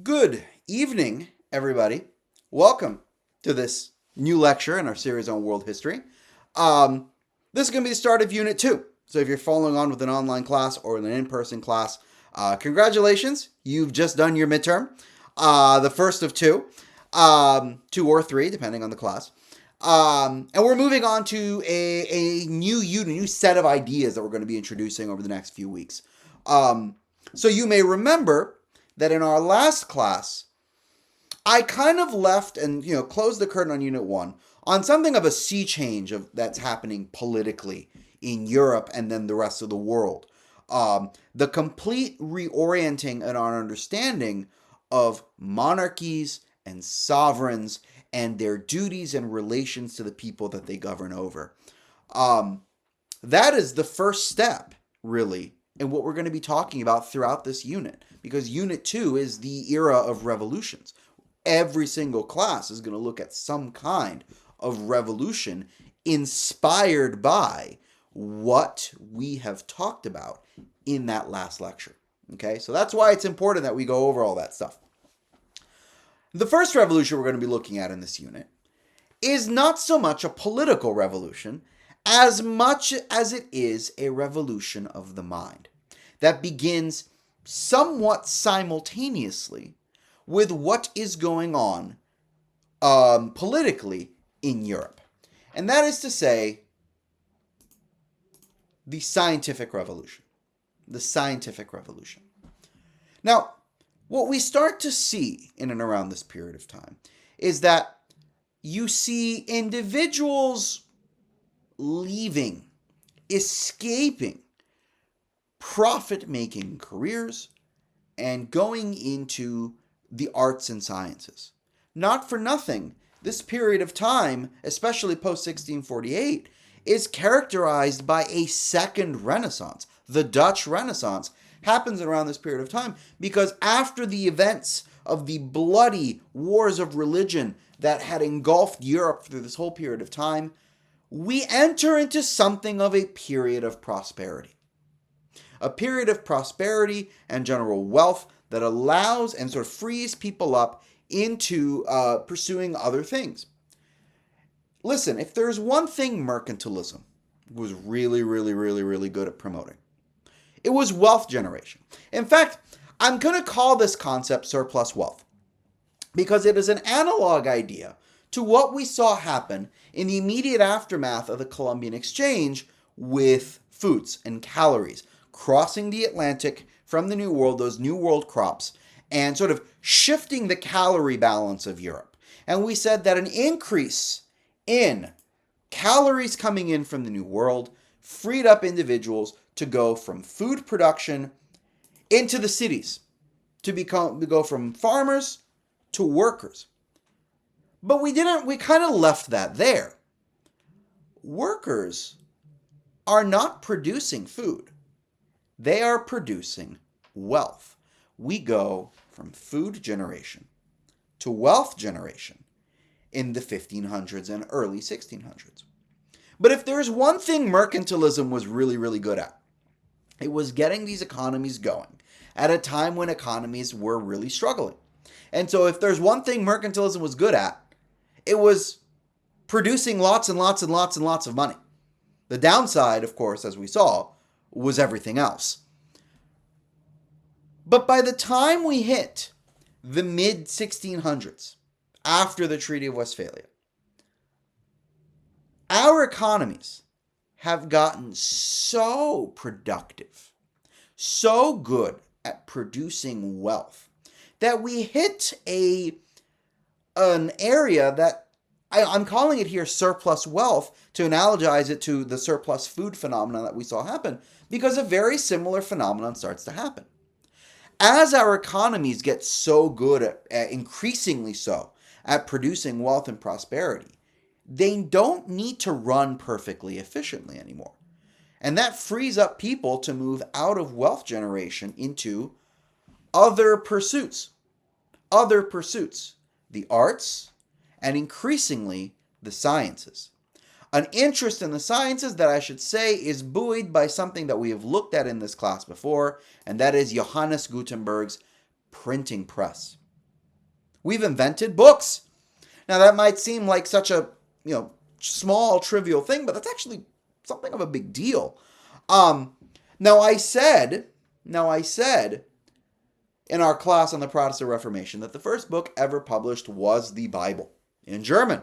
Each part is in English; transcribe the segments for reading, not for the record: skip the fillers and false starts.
Good evening, everybody. Welcome to this new lecture in our series on world history. This is going to be the start of Unit 2. So if you're following on with an online class or an in-person class, congratulations. You've just done your midterm, the first of two, two or three, depending on the class. And we're moving on to a new unit, new set of ideas that we're going to be introducing over the next few weeks. So you may remember that in our last class, I kind of left and closed the curtain on Unit 1 on something of a sea change that's happening politically in Europe and then the rest of the world. The complete reorienting in our understanding of monarchies and sovereigns and their duties and relations to the people that they govern over. That is the first step, really, in what we're going to be talking about throughout this unit, because Unit 2 is the era of revolutions. Every single class is going to look at some kind of revolution inspired by what we have talked about in that last lecture. Okay, so that's why it's important that we go over all that stuff. The first revolution we're going to be looking at in this unit is not so much a political revolution as much as it is a revolution of the mind that begins somewhat simultaneously with what is going on politically in Europe. And that is to say, the scientific revolution. The scientific revolution. Now, what we start to see in and around this period of time is that you see individuals leaving, escaping profit-making careers and going into the arts and sciences. Not for nothing, this period of time, especially post-1648, is characterized by a second Renaissance. The Dutch Renaissance happens around this period of time because after the events of the bloody wars of religion that had engulfed Europe through this whole period of time, we enter into something of a period of prosperity. A period of prosperity and general wealth that allows and sort of frees people up into pursuing other things. Listen, if there's one thing mercantilism was really, really, really, really good at promoting, it was wealth generation. In fact, I'm going to call this concept surplus wealth because it is an analog idea to what we saw happen in the immediate aftermath of the Columbian Exchange with foods and calories, crossing the Atlantic from the New World, those New World crops, and sort of shifting the calorie balance of Europe. And we said that an increase in calories coming in from the New World freed up individuals to go from food production into the cities, to go from farmers to workers. But we kind of left that there. Workers are not producing food. They are producing wealth. We go from food generation to wealth generation in the 1500s and early 1600s. But if there's one thing mercantilism was really, really good at, it was getting these economies going at a time when economies were really struggling. And so if there's one thing mercantilism was good at, it was producing lots and lots and lots and lots of money. The downside, of course, as we saw, was everything else. But by the time we hit the mid-1600s, after the Treaty of Westphalia, our economies have gotten so productive, so good at producing wealth, that we hit an area that I'm calling it here surplus wealth to analogize it to the surplus food phenomenon that we saw happen, because a very similar phenomenon starts to happen. As our economies get so good at increasingly so, at producing wealth and prosperity, they don't need to run perfectly efficiently anymore. And that frees up people to move out of wealth generation into other pursuits. The arts, and increasingly the sciences. An interest in the sciences that I should say is buoyed by something that we have looked at in this class before, and that is Johannes Gutenberg's printing press. We've invented books. Now that might seem like such a, small, trivial thing, but that's actually something of a big deal. Now I said in our class on the Protestant Reformation that the first book ever published was the Bible in German.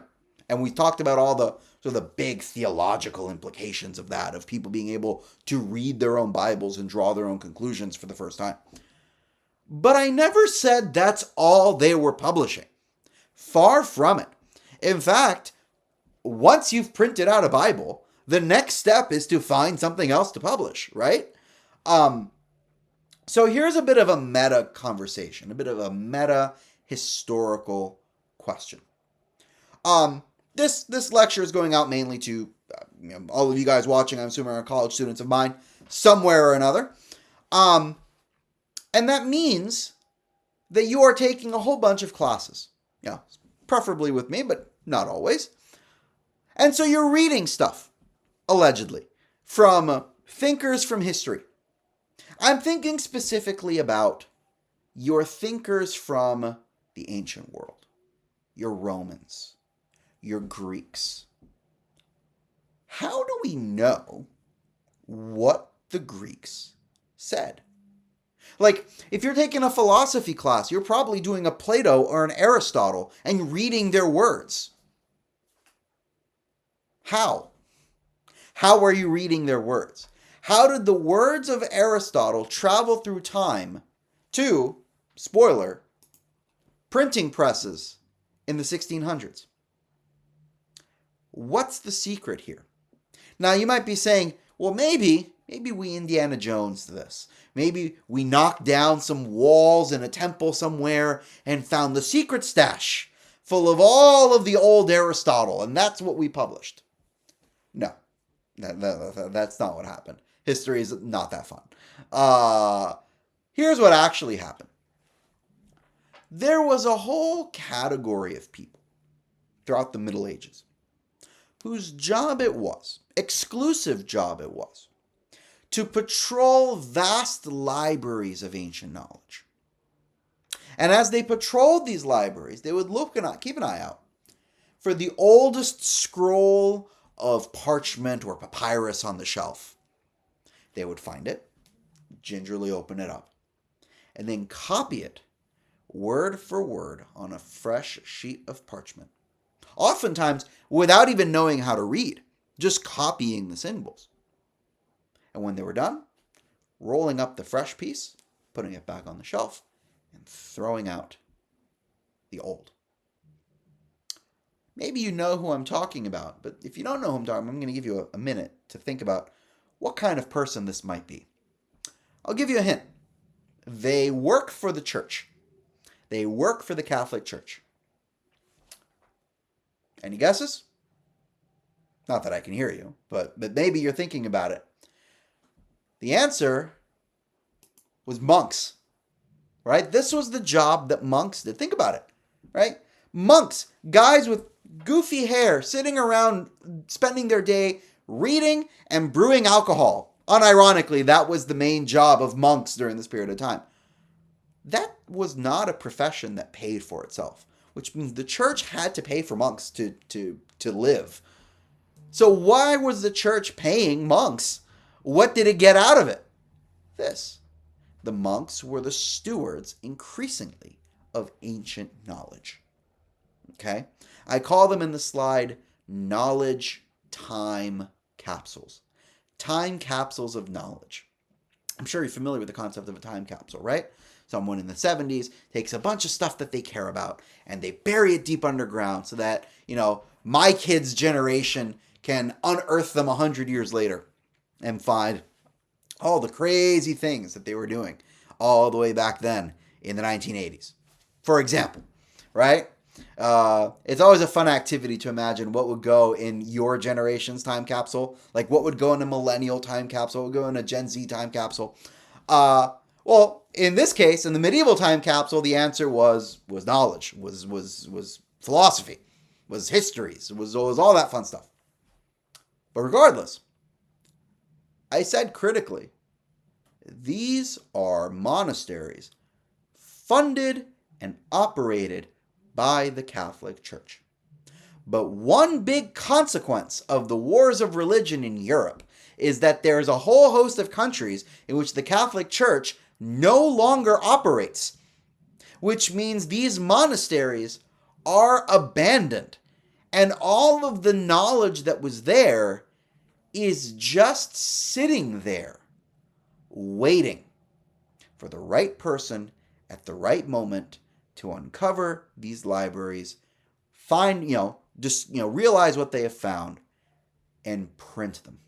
And we talked about all the big theological implications of that, of people being able to read their own Bibles and draw their own conclusions for the first time. But I never said that's all they were publishing. Far from it. In fact, once you've printed out a Bible, the next step is to find something else to publish, right? So here's a bit of a meta conversation, a bit of a meta historical question. This lecture is going out mainly to all of you guys watching. I'm assuming are college students of mine, somewhere or another. And that means that you are taking a whole bunch of classes. Preferably with me, but not always. And so you're reading stuff, allegedly, from thinkers from history. I'm thinking specifically about your thinkers from the ancient world, your Romans, your Greeks. How do we know what the Greeks said? Like, if you're taking a philosophy class, you're probably doing a Plato or an Aristotle and reading their words. How? How are you reading their words? How did the words of Aristotle travel through time to, spoiler, printing presses in the 1600s? What's the secret here? Now, you might be saying, well, maybe we Indiana Jones this. Maybe we knocked down some walls in a temple somewhere and found the secret stash full of all of the old Aristotle, and that's what we published. No, that's not what happened. History is not that fun. Here's what actually happened. There was a whole category of people throughout the Middle Ages whose job it was, exclusive job it was, to patrol vast libraries of ancient knowledge. And as they patrolled these libraries, they would keep an eye out for the oldest scroll of parchment or papyrus on the shelf. They would find it, gingerly open it up, and then copy it word for word on a fresh sheet of parchment. Oftentimes, without even knowing how to read, just copying the symbols. And when they were done, rolling up the fresh piece, putting it back on the shelf, and throwing out the old. Maybe you know who I'm talking about, but if you don't know who I'm talking about, I'm going to give you a minute to think about what kind of person this might be. I'll give you a hint. They work for the church. They work for the Catholic Church. Any guesses? Not that I can hear you, but maybe you're thinking about it. The answer was monks, right? This was the job that monks did. Think about it, right? Monks, guys with goofy hair, sitting around, spending their day reading and brewing alcohol. Unironically, that was the main job of monks during this period of time. That was not a profession that paid for itself, which means the church had to pay for monks to live. So why was the church paying monks? What did it get out of it? This. The monks were the stewards, increasingly, of ancient knowledge. Okay? I call them in the slide knowledge time capsules. Time capsules of knowledge. I'm sure you're familiar with the concept of a time capsule, right? Someone in the 70s takes a bunch of stuff that they care about and they bury it deep underground so that, my kids' generation can unearth them 100 years later and find all the crazy things that they were doing all the way back then in the 1980s. For example, right? It's always a fun activity to imagine what would go in your generation's time capsule. Like what would go in a millennial time capsule, what would go in a Gen Z time capsule. Well, in this case, in the medieval time capsule, the answer was knowledge, was philosophy, was histories, was all that fun stuff. But regardless, I said critically, these are monasteries funded and operated by the Catholic Church. But one big consequence of the wars of religion in Europe is that there's a whole host of countries in which the Catholic Church no longer operates, which means these monasteries are abandoned. And all of the knowledge that was there is just sitting there, waiting for the right person at the right moment to uncover these libraries, find, realize what they have found and print them.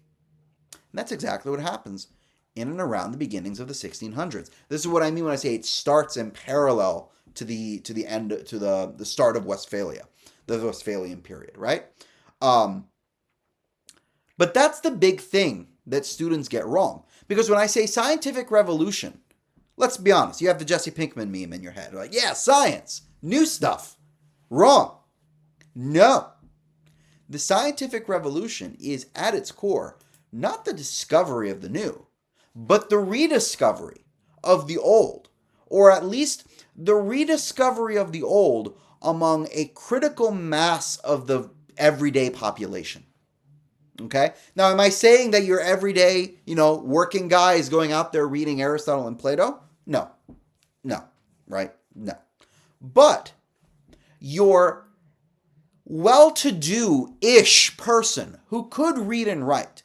And that's exactly what happens in and around the beginnings of the 1600s. This is what I mean when I say it starts in parallel to the end, to the start of Westphalia, the Westphalian period, right? But that's the big thing that students get wrong. Because when I say scientific revolution, let's be honest, you have the Jesse Pinkman meme in your head. Like, yeah, science, new stuff. Wrong. No. The scientific revolution is at its core not the discovery of the new, but the rediscovery of the old, or at least the rediscovery of the old among a critical mass of the everyday population. Okay? Now, am I saying that your everyday, working guy is going out there reading Aristotle and Plato? No. No. Right? No. But your well-to-do-ish person who could read and write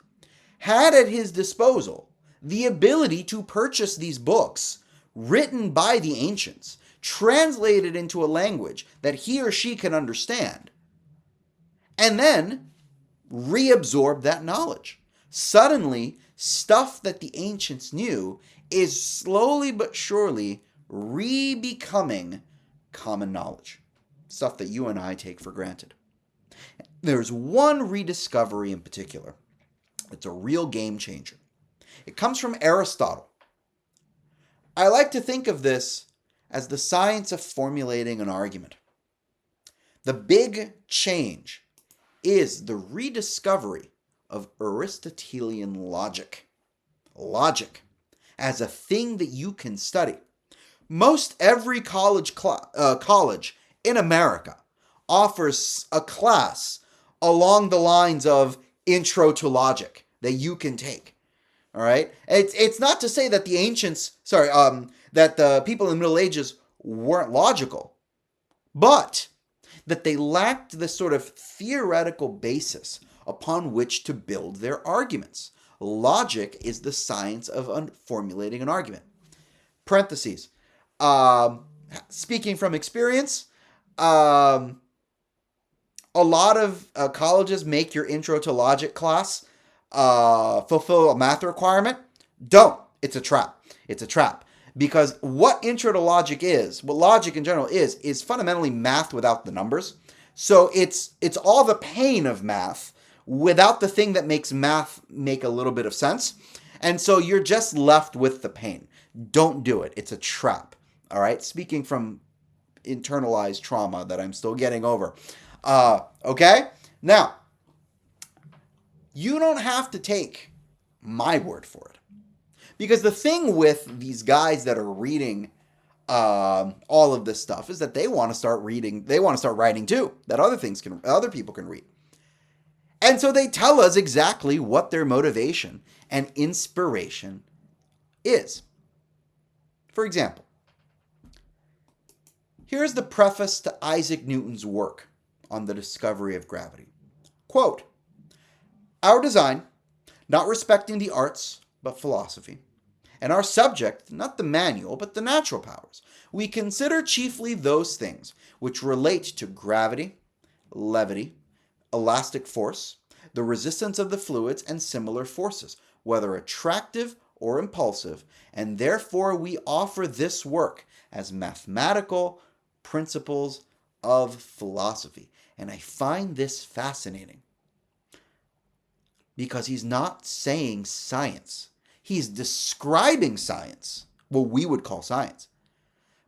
had at his disposal the ability to purchase these books written by the ancients, translated into a language that he or she can understand, and then reabsorb that knowledge. Suddenly, stuff that the ancients knew is slowly but surely re-becoming common knowledge. Stuff that you and I take for granted. There's one rediscovery in particular. It's a real game changer. It comes from Aristotle. I like to think of this as the science of formulating an argument. The big change is the rediscovery of Aristotelian logic. Logic as a thing that you can study. Most every college in America offers a class along the lines of Intro to Logic that you can take. All right? It's not to say that the ancients, that the people in the Middle Ages weren't logical, but that they lacked the sort of theoretical basis upon which to build their arguments. Logic is the science of formulating an argument. Parentheses. Speaking from experience, a lot of colleges make your Intro to Logic class fulfill a math requirement. Don't. It's a trap. It's a trap. Because what Intro to Logic is, what logic in general is fundamentally math without the numbers. So it's all the pain of math without the thing that makes math make a little bit of sense. And so you're just left with the pain. Don't do it. It's a trap. All right? Speaking from internalized trauma that I'm still getting over. Okay? Now, you don't have to take my word for it. Because the thing with these guys that are reading all of this stuff is that they want to start reading, they want to start writing too, that other people can read. And so they tell us exactly what their motivation and inspiration is. For example, here's the preface to Isaac Newton's work on the discovery of gravity. Quote, "Our design, not respecting the arts, but philosophy, and our subject, not the manual, but the natural powers, we consider chiefly those things which relate to gravity, levity, elastic force, the resistance of the fluids, and similar forces, whether attractive or impulsive, and therefore we offer this work as mathematical principles of philosophy." And I find this fascinating because he's not saying science. He's describing science, what we would call science.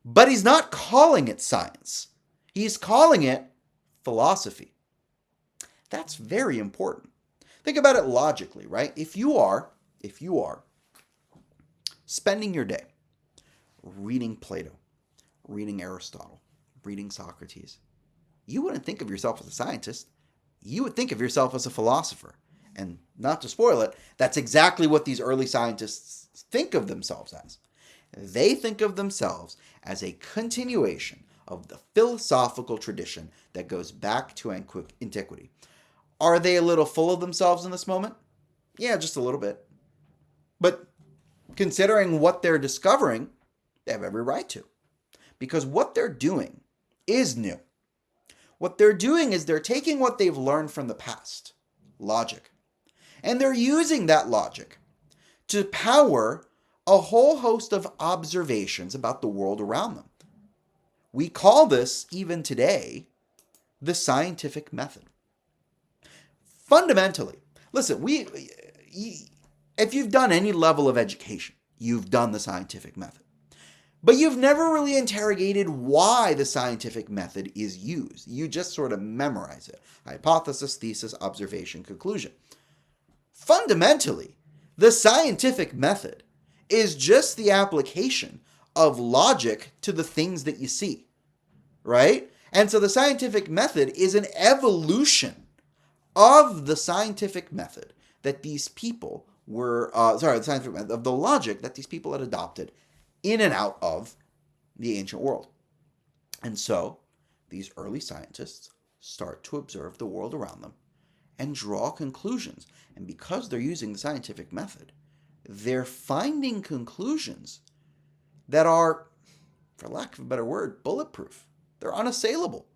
But he's not calling it science. He's calling it philosophy. That's very important. Think about it logically, right? If you are spending your day reading Plato, reading Aristotle, reading Socrates, you wouldn't think of yourself as a scientist. You would think of yourself as a philosopher. And not to spoil it, that's exactly what these early scientists think of themselves as. They think of themselves as a continuation of the philosophical tradition that goes back to antiquity. Are they a little full of themselves in this moment? Yeah, just a little bit. But considering what they're discovering, they have every right to. Because what they're doing is new. What they're doing is they're taking what they've learned from the past, logic, and they're using that logic to power a whole host of observations about the world around them. We call this, even today, the scientific method. Fundamentally, listen, if you've done any level of education, you've done the scientific method. But you've never really interrogated why the scientific method is used. You just sort of memorize it. Hypothesis, thesis, observation, conclusion. Fundamentally, the scientific method is just the application of logic to the things that you see, right? And so the scientific method is an evolution of the scientific method that these people were, the scientific method of the logic that these people had adopted in and out of the ancient world. And so these early scientists start to observe the world around them and draw conclusions. And because they're using the scientific method, they're finding conclusions that are, for lack of a better word, bulletproof. They're unassailable,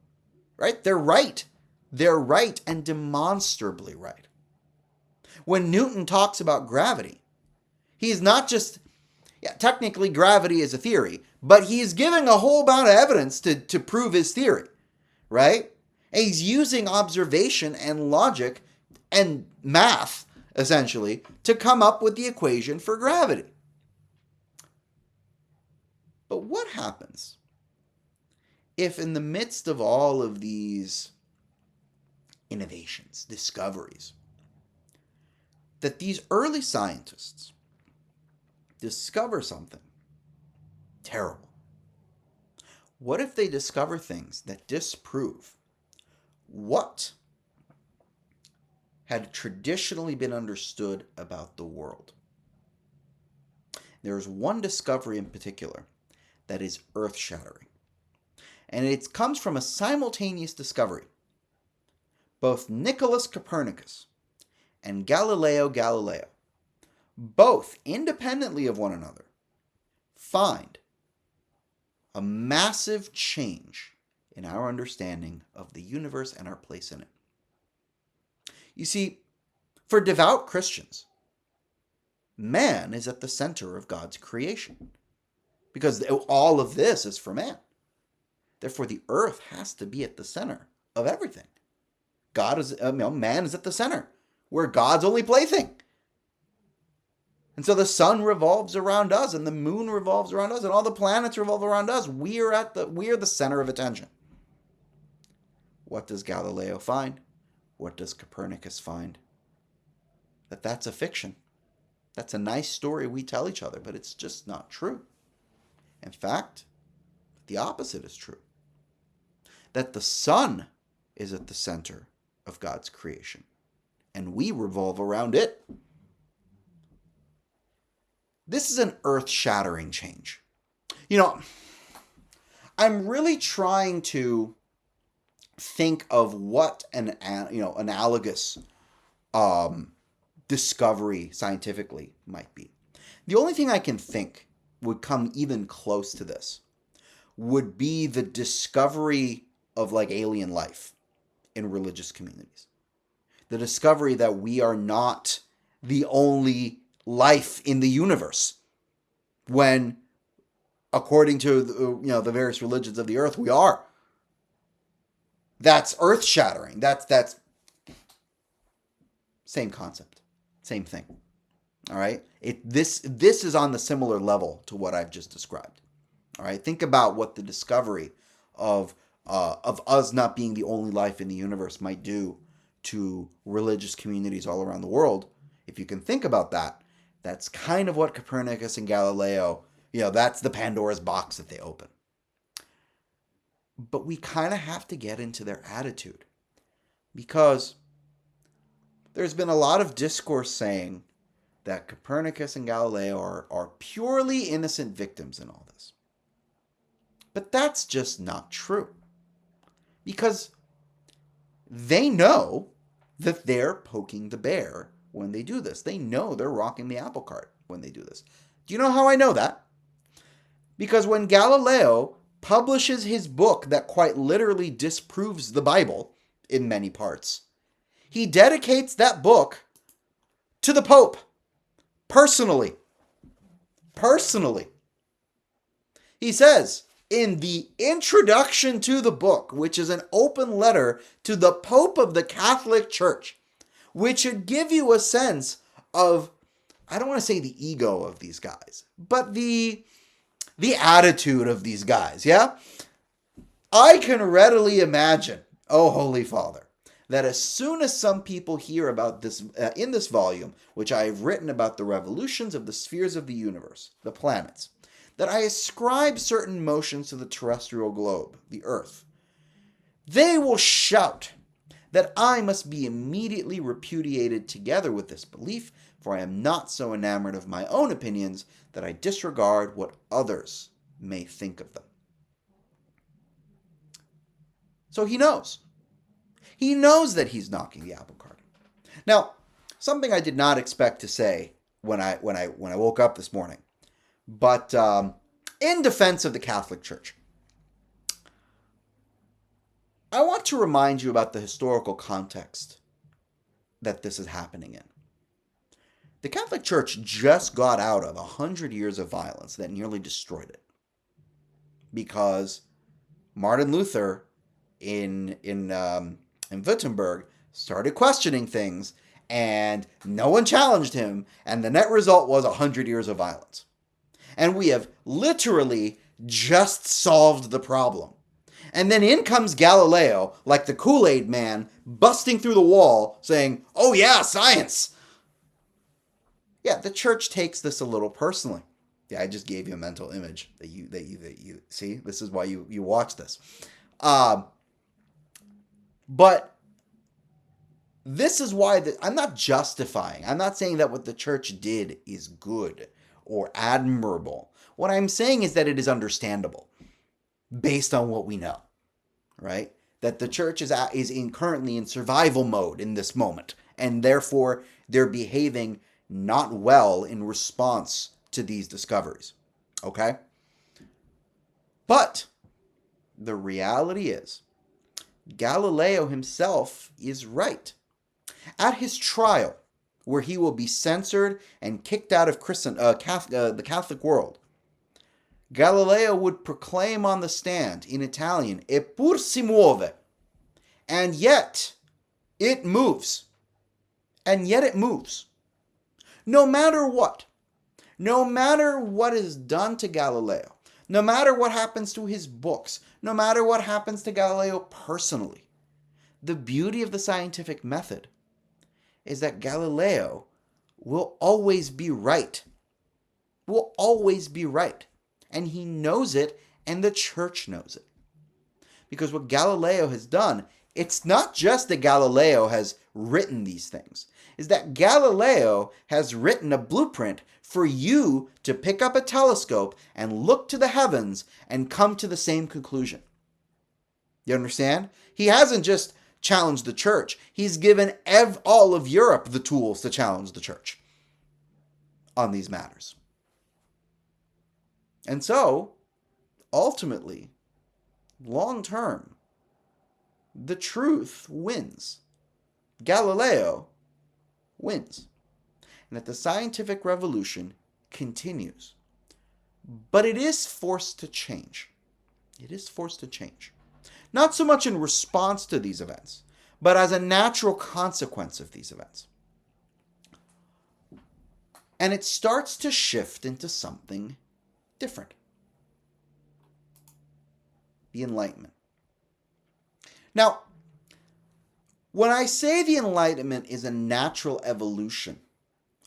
right? They're right. They're right and demonstrably right. When Newton talks about gravity, he's not just, technically gravity is a theory, but he's giving a whole bunch of evidence to prove his theory, right? And he's using observation and logic and math, essentially, to come up with the equation for gravity. But what happens if in the midst of all of these innovations, discoveries, that these early scientists discover something terrible? What if they discover things that disprove what had traditionally been understood about the world? There's one discovery in particular that is earth-shattering. And it comes from a simultaneous discovery. Both Nicholas Copernicus and Galileo Galilei, both independently of one another, find a massive change in our understanding of the universe and our place in it. You see, for devout Christians, man is at the center of God's creation, because all of this is for man. Therefore, the earth has to be at the center of everything. Man is at the center. We're God's only plaything. And so the sun revolves around us, and the moon revolves around us, and all the planets revolve around us. We are the center of attention. What does Galileo find? What does Copernicus find? That's a fiction. That's a nice story we tell each other, but it's just not true. In fact, the opposite is true. That the sun is at the center of God's creation, and we revolve around it. This is an earth-shattering change. I'm really trying to think of what an analogous discovery scientifically might be. The only thing I can think would come even close to this would be the discovery of alien life in religious communities. The discovery that we are not the only life in the universe, when according to the various religions of the earth, we are. That's earth-shattering. That's same concept, same thing. All right. This is on the similar level to what I've just described. All right. Think about what the discovery of us not being the only life in the universe might do to religious communities all around the world. If you can think about that, that's kind of what Copernicus and Galileo, that's the Pandora's box that they open. But we kind of have to get into their attitude, because there's been a lot of discourse saying that Copernicus and Galileo are purely innocent victims in all this. But that's just not true, because they know that they're poking the bear when they do this. They know they're rocking the apple cart when they do this. Do you know how I know that? Because when Galileo publishes his book that quite literally disproves the Bible in many parts, he dedicates that book to the Pope personally. Personally. He says in the introduction to the book, which is an open letter to the Pope of the Catholic Church, which should give you a sense of, I don't want to say the ego of these guys, but the attitude of these guys, yeah? I can readily imagine, oh Holy Father, that as soon as some people hear about this, in this volume, which I have written about the revolutions of the spheres of the universe, the planets, that I ascribe certain motions to the terrestrial globe, the Earth, they will shout that I must be immediately repudiated together with this belief, for I am not so enamored of my own opinions that I disregard what others may think of them. So he knows. He knows that he's knocking the apple cart. Now, something I did not expect to say when I woke up this morning, but in defense of the Catholic Church, I want to remind you about the historical context that this is happening in. The Catholic Church just got out of 100 years of violence that nearly destroyed it, because Martin Luther in Wittenberg started questioning things, and no one challenged him, and the net result was 100 years of violence. And we have literally just solved the problem. And then in comes Galileo, like the Kool-Aid man, busting through the wall, saying, "Oh yeah, science." Yeah, the church takes this a little personally. Yeah, I just gave you a mental image that you see. This is why you watch this. But this is why I'm not justifying. I'm not saying that what the church did is good or admirable. What I'm saying is that it is understandable based on what we know, right? That the church is currently in survival mode in this moment, and therefore they're behaving not well in response to these discoveries, okay? But the reality is, Galileo himself is right. At his trial, where he will be censored and kicked out of the Catholic world, Galileo would proclaim on the stand in Italian, "Eppur si muove," and yet it moves. And yet it moves. No matter what is done to Galileo, no matter what happens to his books, no matter what happens to Galileo personally, the beauty of the scientific method is that Galileo will always be right. Will always be right. And he knows it, and the church knows it. Because what Galileo has done, it's not just that Galileo has written these things, is that Galileo has written a blueprint for you to pick up a telescope and look to the heavens and come to the same conclusion. You understand? He hasn't just challenged the church. He's given all of Europe the tools to challenge the church on these matters. And so, ultimately, long term, the truth wins. Galileo wins. And that the scientific revolution continues. But it is forced to change. It is forced to change. Not so much in response to these events, but as a natural consequence of these events. And it starts to shift into something different. The Enlightenment. Now, when I say the Enlightenment is a natural evolution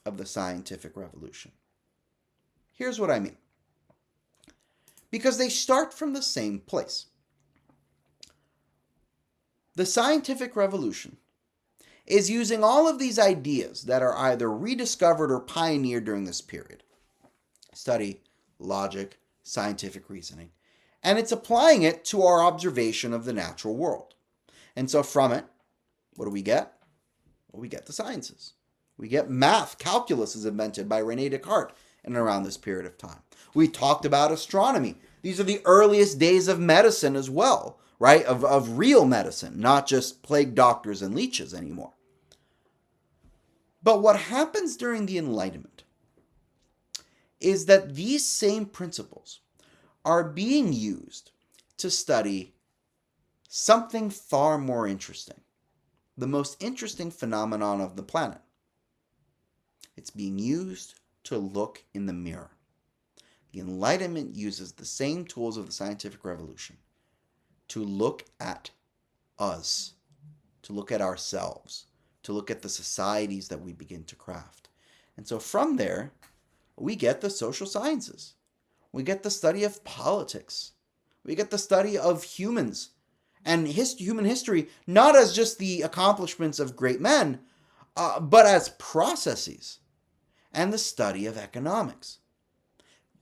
of the scientific revolution, here's what I mean. Because they start from the same place. The scientific revolution is using all of these ideas that are either rediscovered or pioneered during this period. Study, logic, scientific reasoning. And it's applying it to our observation of the natural world. And so from it, what do we get? Well, we get the sciences. We get math. Calculus is invented by René Descartes in around this period of time. We talked about astronomy. These are the earliest days of medicine as well, right? Of real medicine, not just plague doctors and leeches anymore. But what happens during the Enlightenment is that these same principles are being used to study something far more interesting, the most interesting phenomenon of the planet. It's being used to look in the mirror. The Enlightenment uses the same tools of the scientific revolution to look at us, to look at ourselves, to look at the societies that we begin to craft. And so from there, we get the social sciences. We get the study of politics. We get the study of humans and human history, not as just the accomplishments of great men, but as processes, and the study of economics.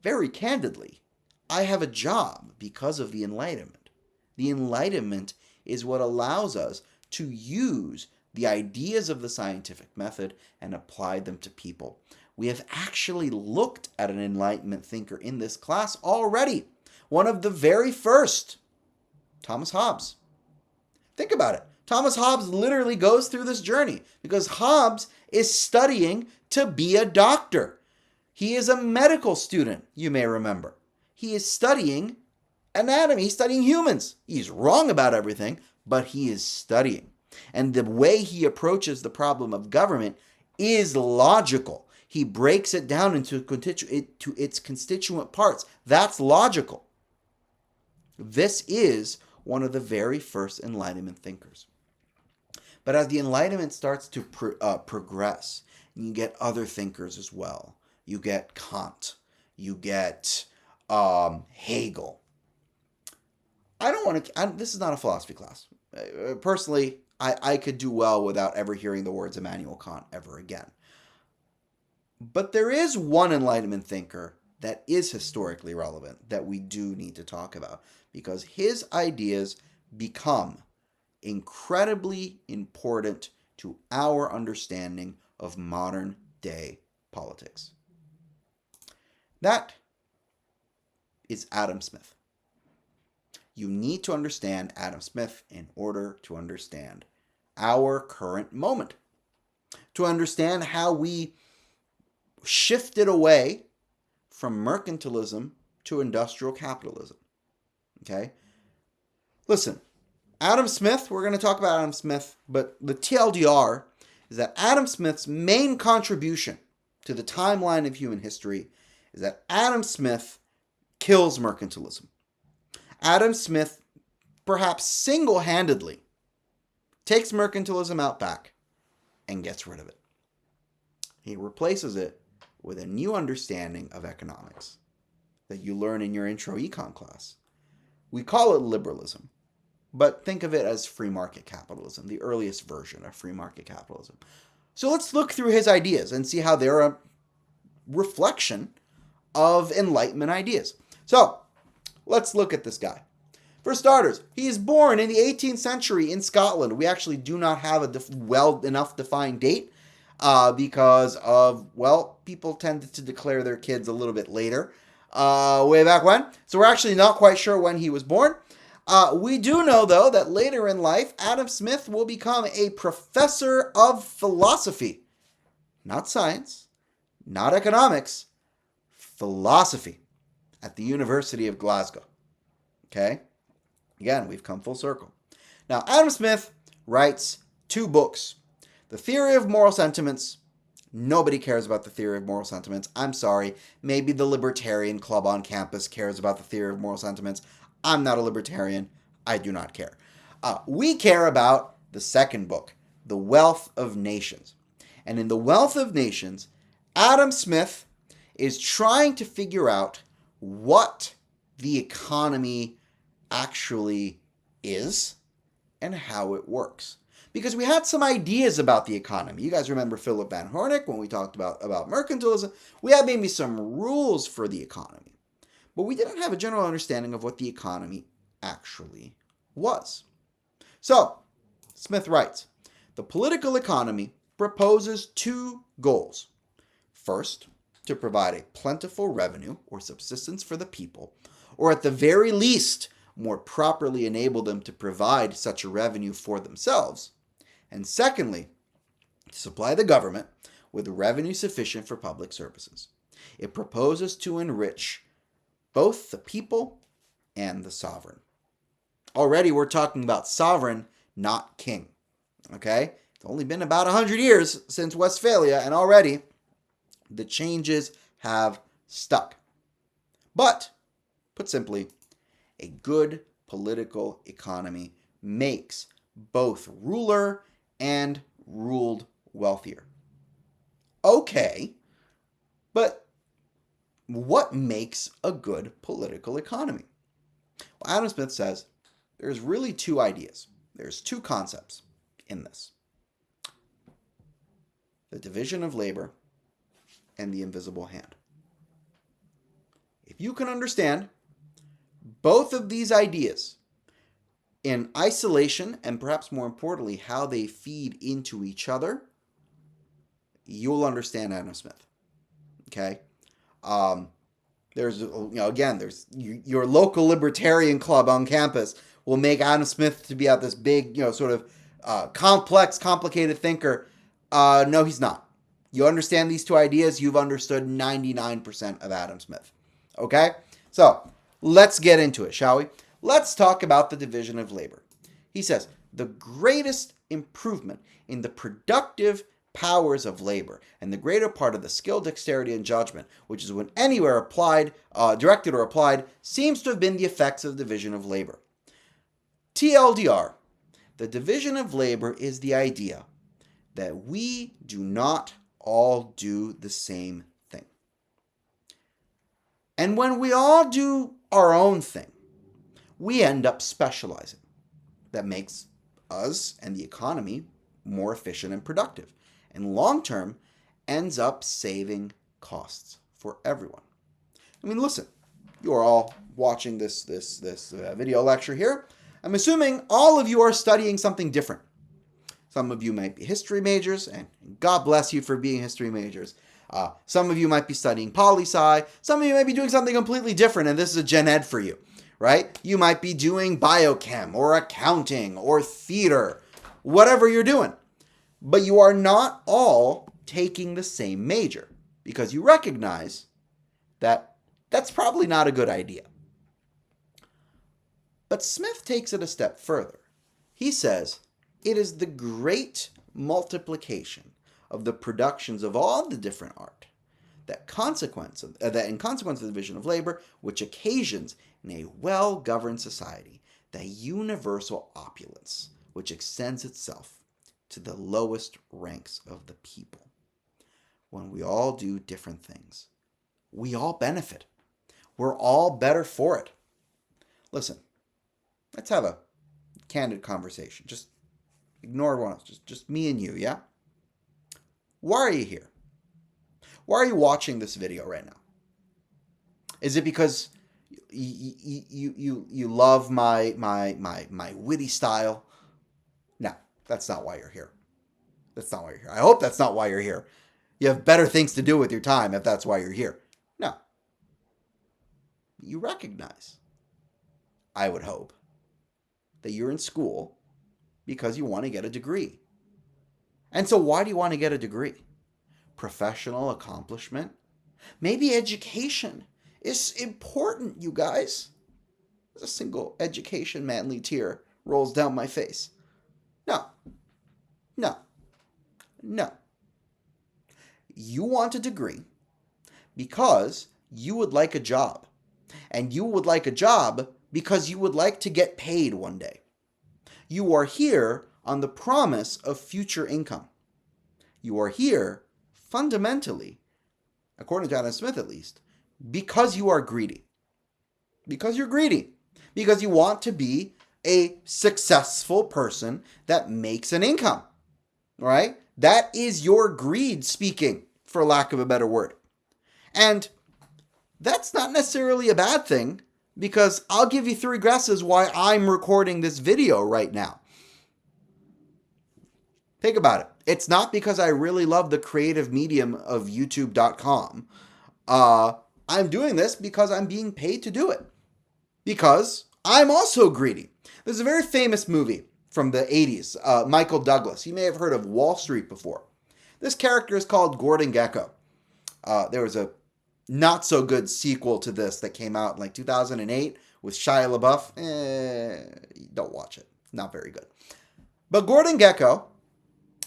Very candidly, I have a job because of the Enlightenment. The Enlightenment is what allows us to use the ideas of the scientific method and apply them to people. We have actually looked at an Enlightenment thinker in this class already. One of the very first, Thomas Hobbes. Think about it. Thomas Hobbes literally goes through this journey because Hobbes is studying to be a doctor. He is a medical student, you may remember. He is studying anatomy. He's studying humans. He's wrong about everything, but he is studying. And the way he approaches the problem of government is logical. He breaks it down into its constituent parts. That's logical. This is one of the very first Enlightenment thinkers. But as the Enlightenment starts to progress, you get other thinkers as well. You get Kant. You get Hegel. I don't want to... This is not a philosophy class. Personally, I could do well without ever hearing the words Immanuel Kant ever again. But there is one Enlightenment thinker that is historically relevant that we do need to talk about because his ideas become incredibly important to our understanding of modern day politics. That is Adam Smith. You need to understand Adam Smith in order to understand our current moment, to understand how we shifted away from mercantilism to industrial capitalism. Okay? Listen, Adam Smith, we're going to talk about Adam Smith, but the TLDR is that Adam Smith's main contribution to the timeline of human history is that Adam Smith kills mercantilism. Adam Smith, perhaps single-handedly, takes mercantilism out back and gets rid of it. He replaces it with a new understanding of economics that you learn in your intro econ class. We call it liberalism, but think of it as free market capitalism, the earliest version of free market capitalism. So let's look through his ideas and see how they're a reflection of Enlightenment ideas. So let's look at this guy. For starters, he is born in the 18th century in Scotland. We actually do not have a well enough defined date because of, well, people tended to declare their kids a little bit later, way back when. So we're actually not quite sure when he was born. We do know, though, that later in life, Adam Smith will become a professor of philosophy. Not science, not economics, philosophy at the University of Glasgow. Okay? Again, we've come full circle. Now, Adam Smith writes 2 books. The Theory of Moral Sentiments. Nobody cares about the Theory of Moral Sentiments. I'm sorry. Maybe the Libertarian Club on campus cares about the Theory of Moral Sentiments. I'm not a libertarian. I do not care. We care about the second book, The Wealth of Nations. And in The Wealth of Nations, Adam Smith is trying to figure out what the economy actually is and how it works. Because we had some ideas about the economy. You guys remember Philip Van Hornick when we talked about mercantilism. We had maybe some rules for the economy, but we didn't have a general understanding of what the economy actually was. So, Smith writes, the political economy proposes two goals. First, to provide a plentiful revenue or subsistence for the people, or at the very least, more properly enable them to provide such a revenue for themselves. And secondly, to supply the government with revenue sufficient for public services. It proposes to enrich both the people and the sovereign. Already we're talking about sovereign, not king. Okay? It's only been about 100 years since Westphalia, and already the changes have stuck. But, put simply, a good political economy makes both ruler and ruled wealthier. Okay, but what makes a good political economy? Well, Adam Smith says there's really two ideas. There's two concepts in this. The division of labor and the invisible hand. If you can understand both of these ideas in isolation, and perhaps more importantly, how they feed into each other, you'll understand Adam Smith. Okay? There's your local libertarian club on campus will make Adam Smith to be out this big, sort of complex, complicated thinker. No, he's not. You understand these two ideas, you've understood 99% of Adam Smith. Okay? So, let's get into it, shall we? Let's talk about the division of labor. He says, the greatest improvement in the productive powers of labor and the greater part of the skill, dexterity, and judgment, which is when anywhere applied, directed or applied, seems to have been the effects of the division of labor. TLDR, the division of labor is the idea that we do not all do the same thing. And when we all do our own thing, we end up specializing. That makes us and the economy more efficient and productive, and long term ends up saving costs for everyone. I mean, listen, you are all watching this video lecture here. I'm assuming all of you are studying something different. Some of you might be history majors, and God bless you for being history majors. Some of you might be studying poli-sci. Some of you might be doing something completely different, and this is a gen ed for you, right? You might be doing biochem or accounting or theater, whatever you're doing. But you are not all taking the same major because you recognize that that's probably not a good idea. But Smith takes it a step further. He says, it is the great multiplication of the productions of all the different art that in consequence of the division of labor, which occasions in a well-governed society the universal opulence which extends itself to the lowest ranks of the people. When we all do different things, we all benefit. We're all better for it. Listen, let's have a candid conversation. Just ignore everyone else. Just me and you, yeah? Why are you here? Why are you watching this video right now? Is it because you love my witty style? No, that's not why you're here. That's not why you're here. I hope that's not why you're here. You have better things to do with your time if that's why you're here. No. You recognize, I would hope, that you're in school because you want to get a degree. And so why do you want to get a degree? Professional accomplishment? Maybe education is important, you guys. A single education manly tear rolls down my face. No. You want a degree because you would like a job. And you would like a job because you would like to get paid one day. You are here on the promise of future income. You are here, fundamentally, according to Adam Smith at least, because you are greedy. Because you're greedy. Because you want to be a successful person that makes an income, right? That is your greed speaking, for lack of a better word. And that's not necessarily a bad thing, because I'll give you 3 guesses why I'm recording this video right now. Think about it. It's not because I really love the creative medium of youtube.com. I'm doing this because I'm being paid to do it. Because I'm also greedy. There's a very famous movie from the 80s, Michael Douglas. You may have heard of Wall Street before. This character is called Gordon Gekko. There was a not so good sequel to this that came out in like 2008 with Shia LaBeouf. Don't watch it. Not very good. But Gordon Gekko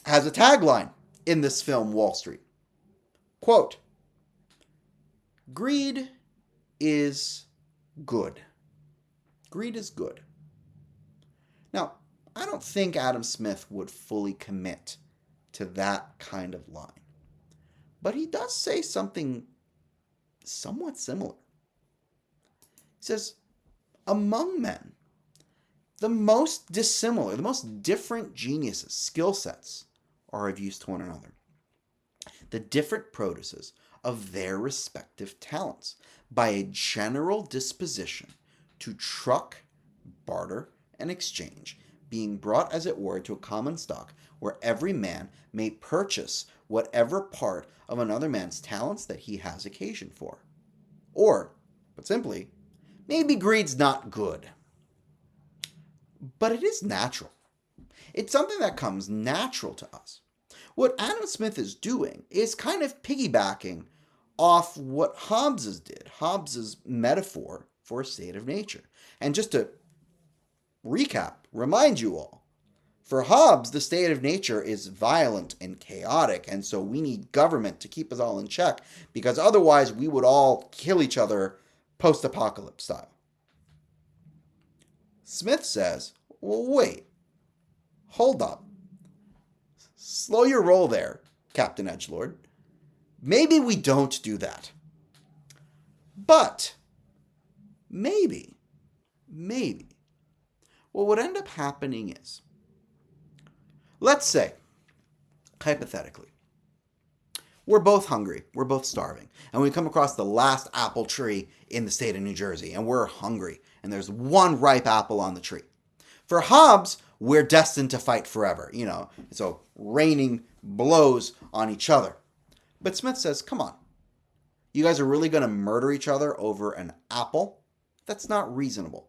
has a tagline in this film, Wall Street. Quote, "Greed is good." Greed is good. Now, I don't think Adam Smith would fully commit to that kind of line. But he does say something somewhat similar. He says, among men, the most dissimilar, the most different geniuses, skill sets, are of use to one another. The different produces of their respective talents by a general disposition to truck, barter, and exchange, being brought as it were to a common stock, where every man may purchase whatever part of another man's talents that he has occasion for. Or, put simply, maybe greed's not good, but it is natural. It's something that comes natural to us. What Adam Smith is doing is kind of piggybacking off what Hobbes did, Hobbes' metaphor for a state of nature. And just to remind you all, for Hobbes, the state of nature is violent and chaotic, and so we need government to keep us all in check, because otherwise we would all kill each other post-apocalypse style. Smith says, well, wait, hold up. Slow your roll there, Captain Edgelord. Maybe we don't do that. But maybe, what would end up happening is, let's say, hypothetically, we're both hungry, we're both starving, and we come across the last apple tree in the state of New Jersey, and we're hungry, and there's one ripe apple on the tree. For Hobbes, we're destined to fight forever, so raining blows on each other. But Smith says, come on, you guys are really going to murder each other over an apple? That's not reasonable.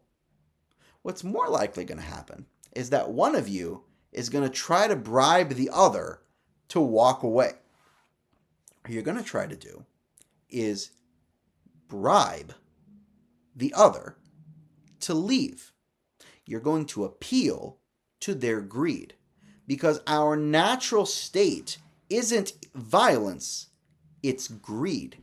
What's more likely going to happen is that one of you is going to try to bribe the other to walk away. What you're going to try to do is bribe the other to leave. You're going to appeal to their greed, because our natural state isn't violence, it's greed.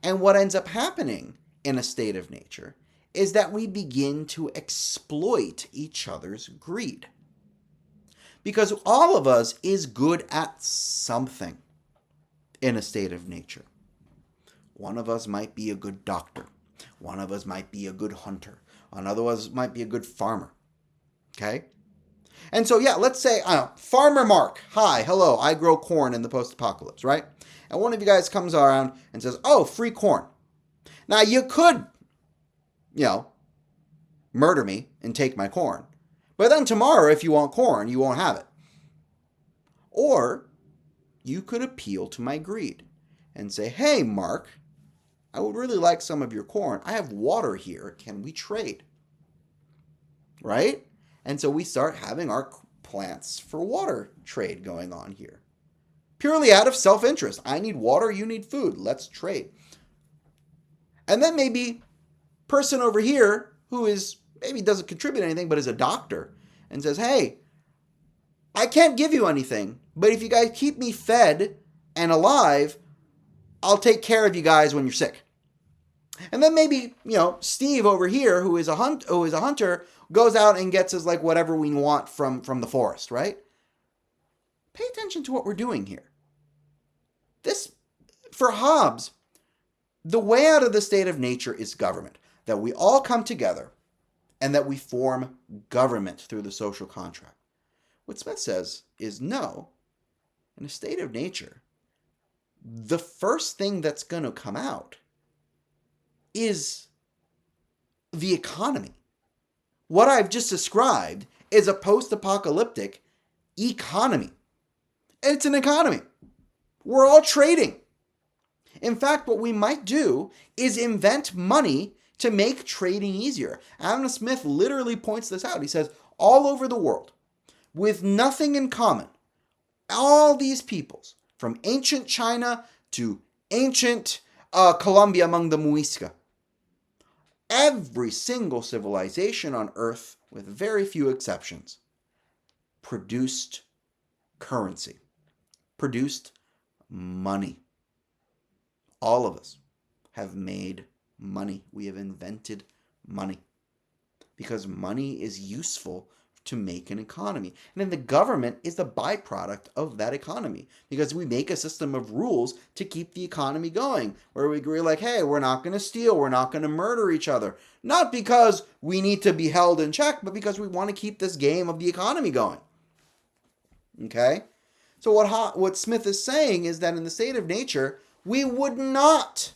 And what ends up happening in a state of nature is that we begin to exploit each other's greed. Because all of us is good at something in a state of nature. One of us might be a good doctor. One of us might be a good hunter. Another of us might be a good farmer. Okay? And so, let's say, Farmer Mark, hi, hello, I grow corn in the post-apocalypse, right? And one of you guys comes around and says, oh, free corn. Now, you could, murder me and take my corn. But then tomorrow, if you want corn, you won't have it. Or you could appeal to my greed and say, hey, Mark, I would really like some of your corn. I have water here. Can we trade? Right? And so we start having our plants for water trade going on here. Purely out of self-interest. I need water, you need food. Let's trade. And then maybe person over here who is maybe doesn't contribute anything but is a doctor and says, hey, I can't give you anything, but if you guys keep me fed and alive, I'll take care of you guys when you're sick. And then maybe, Steve over here, who is a hunter, goes out and gets us like whatever we want from the forest, right? Pay attention to what we're doing here. This, for Hobbes, the way out of the state of nature is government. That we all come together and that we form government through the social contract. What Smith says is no, in a state of nature, the first thing that's going to come out is the economy. What I've just described is a post-apocalyptic economy. It's an economy. We're all trading. In fact, what we might do is invent money to make trading easier. Adam Smith literally points this out. He says, all over the world, with nothing in common, all these peoples, from ancient China to ancient Colombia among the Muisca, every single civilization on Earth, with very few exceptions, produced currency, produced money. All of us have made money. We have invented money because money is useful to make an economy. And then the government is the byproduct of that economy because we make a system of rules to keep the economy going where we agree like, hey, we're not going to steal, we're not going to murder each other. Not because we need to be held in check, but because we want to keep this game of the economy going. Okay? So what Smith is saying is that in the state of nature, we would not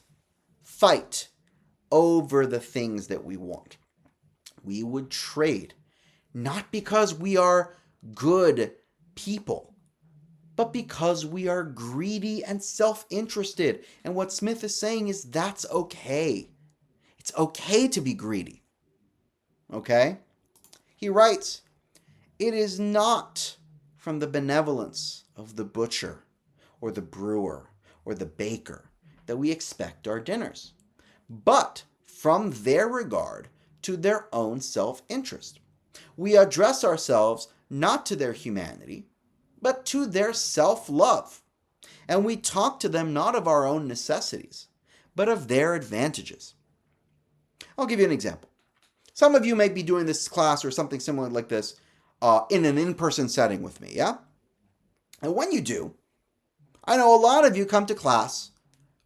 fight over the things that we want. We would trade, not because we are good people, but because we are greedy and self-interested. And what Smith is saying is that's okay. It's okay to be greedy. Okay? He writes, it is not from the benevolence of the butcher or the brewer or the baker that we expect our dinners, but from their regard to their own self-interest. We address ourselves not to their humanity, but to their self-love, and we talk to them not of our own necessities, but of their advantages. I'll give you an example. Some of you may be doing this class or something similar like this in an in-person setting with me, yeah? And when you do, I know a lot of you come to class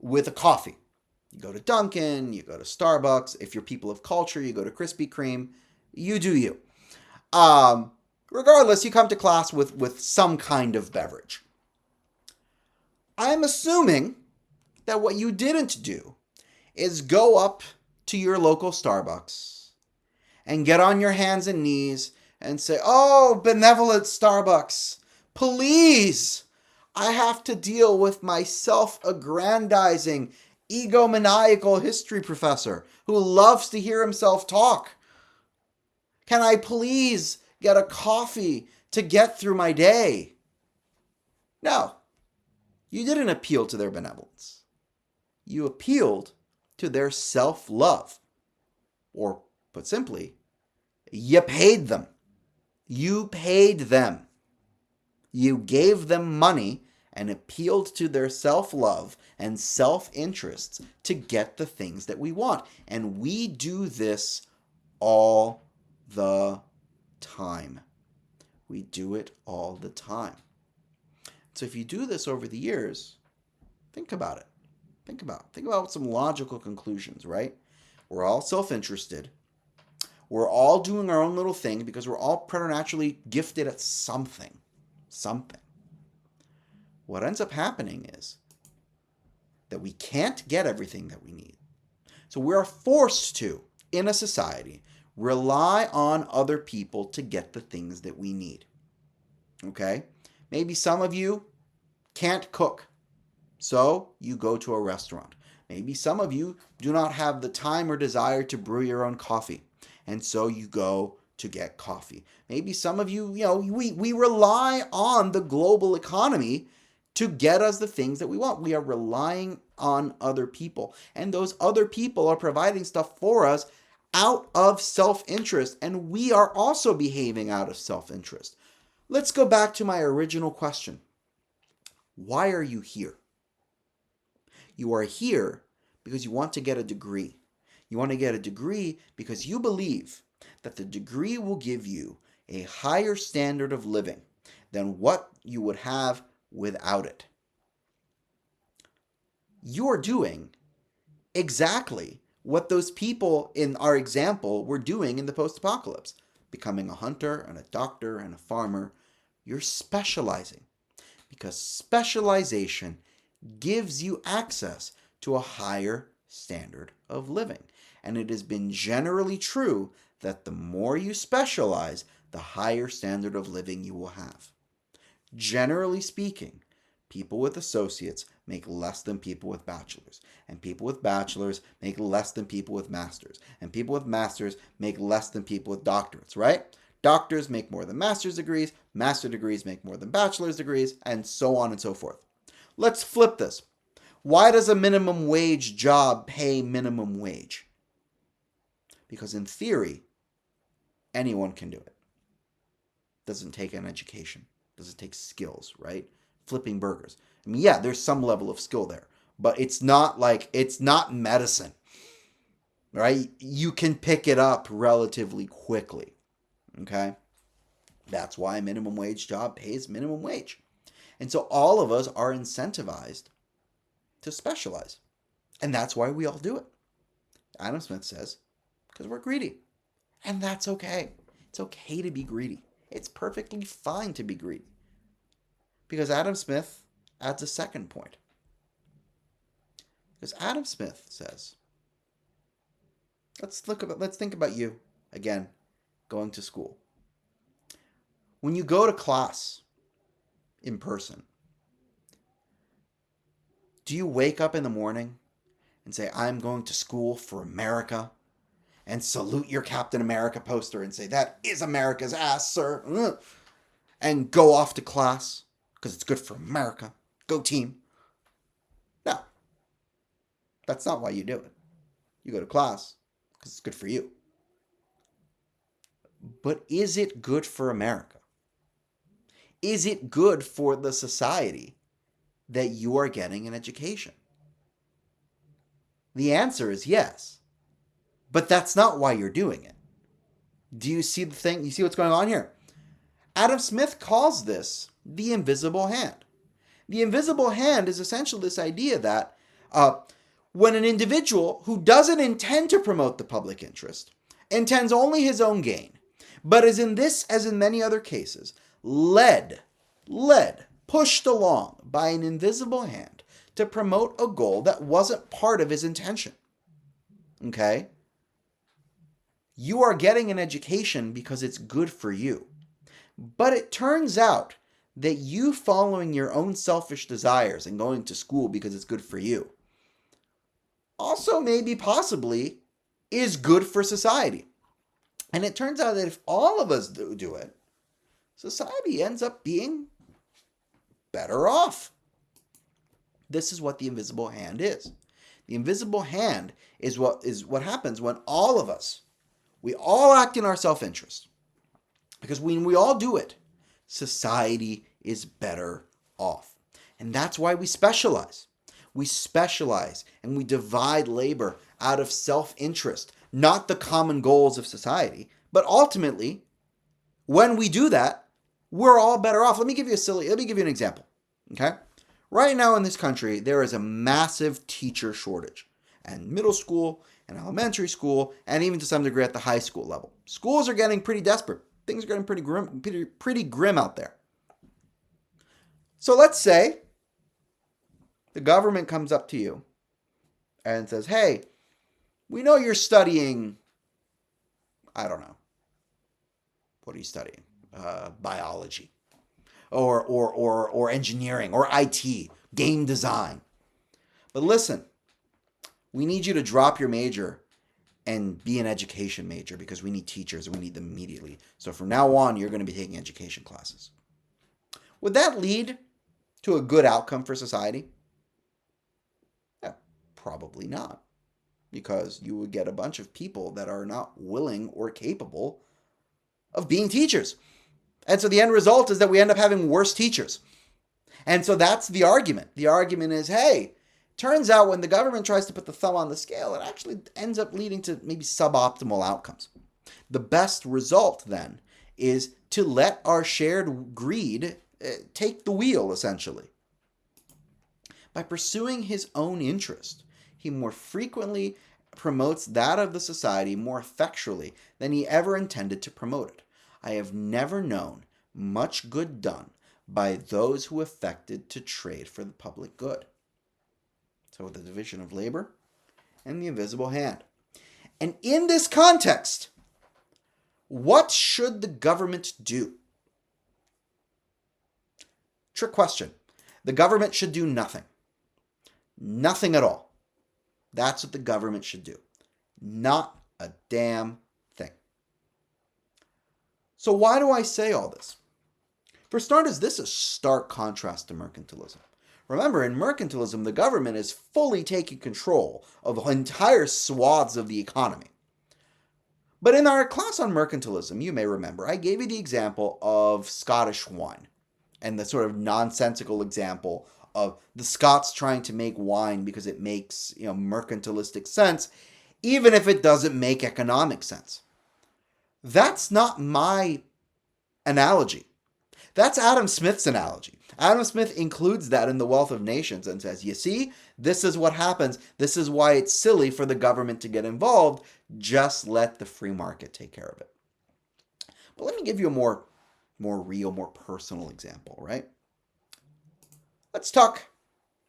with a coffee. You go to Dunkin', you go to Starbucks. If you're people of culture, you go to Krispy Kreme. You do you. Regardless, you come to class with some kind of beverage. I'm assuming that what you didn't do is go up to your local Starbucks and get on your hands and knees and say, oh, benevolent Starbucks, please, I have to deal with my self-aggrandizing, egomaniacal history professor who loves to hear himself talk. Can I please get a coffee to get through my day? No, you didn't appeal to their benevolence. You appealed to their self-love. Or, put simply, you paid them. You paid them. You gave them money and appealed to their self-love and self-interests to get the things that we want. And we do this all the time. We do it all the time. So if you do this over the years, think about it. Think about some logical conclusions, right? We're all self-interested. We're all doing our own little thing because we're all preternaturally gifted at something. What ends up happening is that we can't get everything that we need. So we are forced to, in a society, rely on other people to get the things that we need. Okay? Maybe some of you can't cook, so you go to a restaurant. Maybe some of you do not have the time or desire to brew your own coffee, and so you go to get coffee. Maybe some of you, we rely on the global economy to get us the things that we want. We are relying on other people, and those other people are providing stuff for us out of self-interest, and we are also behaving out of self-interest. Let's go back to my original question. Why are you here? You are here because you want to get a degree. You want to get a degree because you believe that the degree will give you a higher standard of living than what you would have without it. You are doing exactly what those people in our example were doing in the post-apocalypse. Becoming a hunter and a doctor and a farmer. You're specializing because specialization gives you access to a higher standard of living. And it has been generally true that the more you specialize, the higher standard of living you will have. Generally speaking, people with associates make less than people with bachelors, and people with bachelors make less than people with masters, and people with masters make less than people with doctorates, right? Doctors make more than master's degrees, master degrees make more than bachelor's degrees, and so on and so forth. Let's flip this. Why does a minimum wage job pay minimum wage? Because in theory, anyone can do it. Doesn't take an education. Doesn't take skills, right? Flipping burgers. I mean, yeah, there's some level of skill there, but it's not medicine, right? You can pick it up relatively quickly, okay? That's why a minimum wage job pays minimum wage. And so all of us are incentivized to specialize. And that's why we all do it. Adam Smith says, because we're greedy. And that's okay. It's okay to be greedy. It's perfectly fine to be greedy. Because Adam Smith adds a second point. Because Adam Smith says, let's think about you again, going to school. When you go to class in person, do you wake up in the morning and say, I'm going to school for America, and salute your Captain America poster and say, that is America's ass, sir, and go off to class because it's good for America. Go team. No, that's not why you do it. You go to class because it's good for you. But is it good for America? Is it good for the society that you are getting an education? The answer is yes. But that's not why you're doing it. Do you see the thing? You see what's going on here? Adam Smith calls this the invisible hand. The invisible hand is essentially this idea that when an individual who doesn't intend to promote the public interest, intends only his own gain, but is in this, as in many other cases, led, pushed along by an invisible hand to promote a goal that wasn't part of his intention. Okay? You are getting an education because it's good for you. But it turns out that you following your own selfish desires and going to school because it's good for you also maybe possibly is good for society. And it turns out that if all of us do it, society ends up being better off. This is what the invisible hand is. The invisible hand is what happens when all of us, we all act in our self-interest. Because when we all do it, society is better off. And that's why we specialize. We specialize and we divide labor out of self-interest, not the common goals of society. But ultimately, when we do that, we're all better off. Let me give you an example. Okay? Right now in this country, there is a massive teacher shortage. And middle school and elementary school, and even to some degree at the high school level. Schools are getting pretty desperate. Things are getting pretty grim out there. So let's say the government comes up to you and says, hey, we know you're studying, I don't know. What are you studying? Biology or engineering or IT, game design. But listen, we need you to drop your major and be an education major because we need teachers and we need them immediately. So from now on, you're going to be taking education classes. Would that lead to a good outcome for society? Yeah, probably not. Because you would get a bunch of people that are not willing or capable of being teachers. And so the end result is that we end up having worse teachers. And so that's the argument. The argument is, hey, turns out when the government tries to put the thumb on the scale, it actually ends up leading to maybe suboptimal outcomes. The best result then is to let our shared greed take the wheel, essentially. By pursuing his own interest, he more frequently promotes that of the society more effectually than he ever intended to promote it. I have never known much good done by those who affected to trade for the public good. So the division of labor and the invisible hand. And in this context, what should the government do? Trick question. The government should do nothing. Nothing at all. That's what the government should do. Not a damn thing. So why do I say all this? For starters, this is a stark contrast to mercantilism. Remember, in mercantilism, the government is fully taking control of entire swaths of the economy. But in our class on mercantilism, you may remember, I gave you the example of Scottish wine and the sort of nonsensical example of the Scots trying to make wine because it makes, mercantilistic sense, even if it doesn't make economic sense. That's not my analogy. That's Adam Smith's analogy. Adam Smith includes that in The Wealth of Nations and says, you see, this is what happens. This is why it's silly for the government to get involved. Just let the free market take care of it. But let me give you a more real, more personal example, right? Let's talk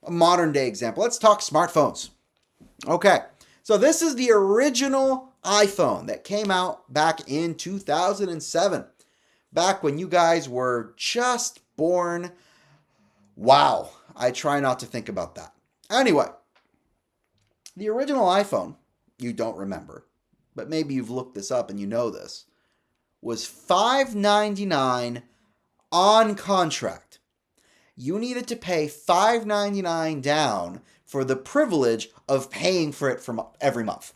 a modern day example. Let's talk smartphones. Okay, so this is the original iPhone that came out back in 2007. Back when you guys were just born. Wow, I try not to think about that. Anyway, the original iPhone, you don't remember, but maybe you've looked this up and you know this, was $599 on contract. You needed to pay $599 down for the privilege of paying for it from every month.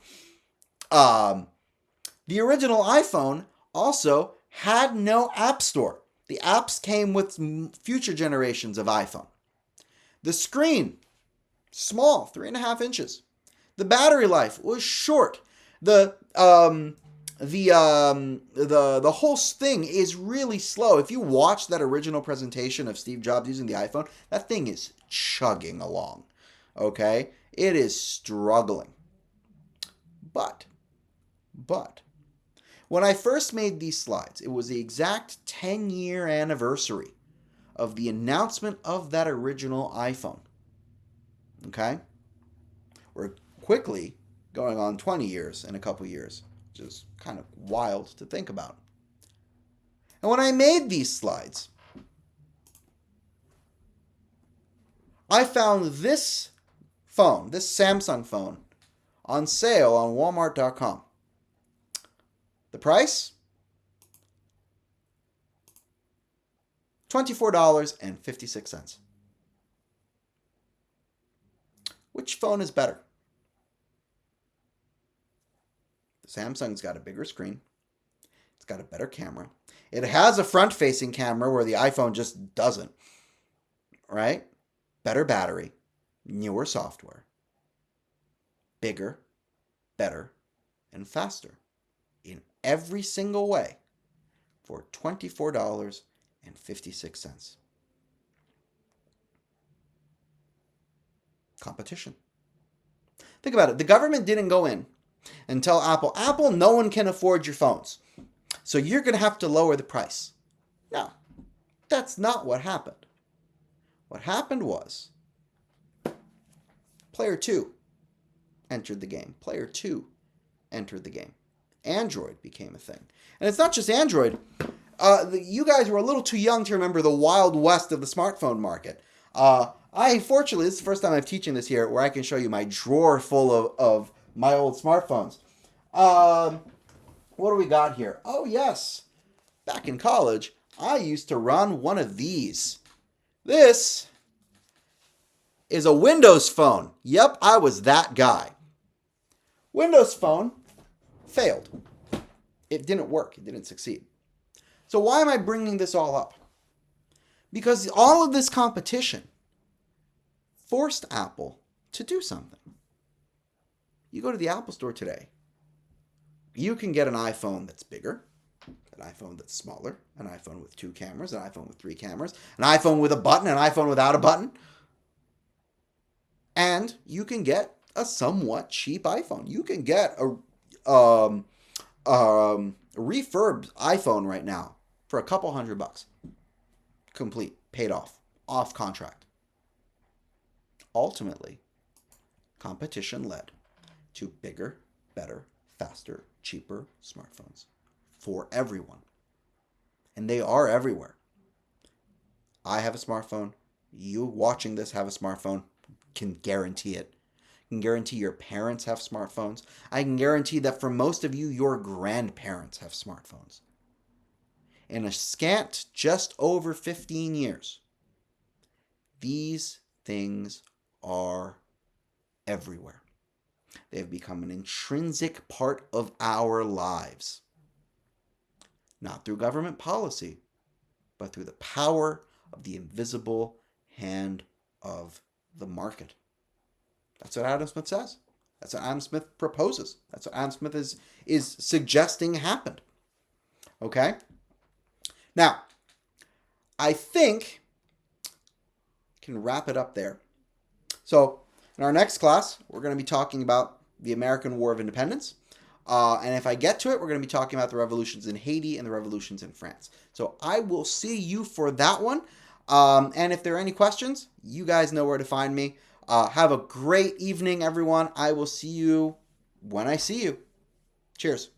The original iPhone also had no app store. The apps came with future generations of iPhone. The screen, small, 3.5 inches. The battery life was short. The whole thing is really slow. If you watch that original presentation of Steve Jobs using the iPhone, that thing is chugging along. Okay? It is struggling. But when I first made these slides, it was the exact 10-year anniversary of the announcement of that original iPhone. Okay? We're quickly going on 20 years in a couple years, which is kind of wild to think about. And when I made these slides, I found this phone, this Samsung phone, on sale on Walmart.com. The price? $24.56. Which phone is better? The Samsung's got a bigger screen. It's got a better camera. It has a front-facing camera where the iPhone just doesn't. Right? Better battery. Newer software. Bigger, better, and faster. In every single way for $24.56. Competition. Think about it. The government didn't go in and tell Apple, no one can afford your phones, so you're going to have to lower the price. No, that's not what happened. What happened was Player 2 entered the game. Player 2 entered the game. Android became a thing. And it's not just Android. You guys were a little too young to remember the Wild West of the smartphone market. Fortunately, this is the first time I'm teaching this here where I can show you my drawer full of my old smartphones. What do we got here? Oh, yes. Back in college, I used to run one of these. This is a Windows phone. Yep, I was that guy. Windows phone failed. It didn't work. It didn't succeed. So why am I bringing this all up? Because all of this competition forced Apple to do something. You go to the Apple Store today, you can get an iPhone that's bigger, an iPhone that's smaller, an iPhone with 2 cameras, an iPhone with 3 cameras, an iPhone with a button, an iPhone without a button. And you can get a somewhat cheap iPhone. You can get a refurbed iPhone right now for a couple $100. Complete, paid off contract. Ultimately, competition led to bigger, better, faster, cheaper smartphones for everyone. And they are everywhere. I have a smartphone. You watching this have a smartphone. Can guarantee it. I can guarantee your parents have smartphones. I can guarantee that for most of you, your grandparents have smartphones. In a scant just over 15 years, these things are everywhere. They have become an intrinsic part of our lives. Not through government policy, but through the power of the invisible hand of the market. That's what Adam Smith says. That's what Adam Smith proposes. That's what Adam Smith is suggesting happened. Okay? Now, I think I can wrap it up there. So, in our next class, we're going to be talking about the American War of Independence. And if I get to it, we're going to be talking about the revolutions in Haiti and the revolutions in France. So I will see you for that one. And if there are any questions, you guys know where to find me. Have a great evening, everyone. I will see you when I see you. Cheers.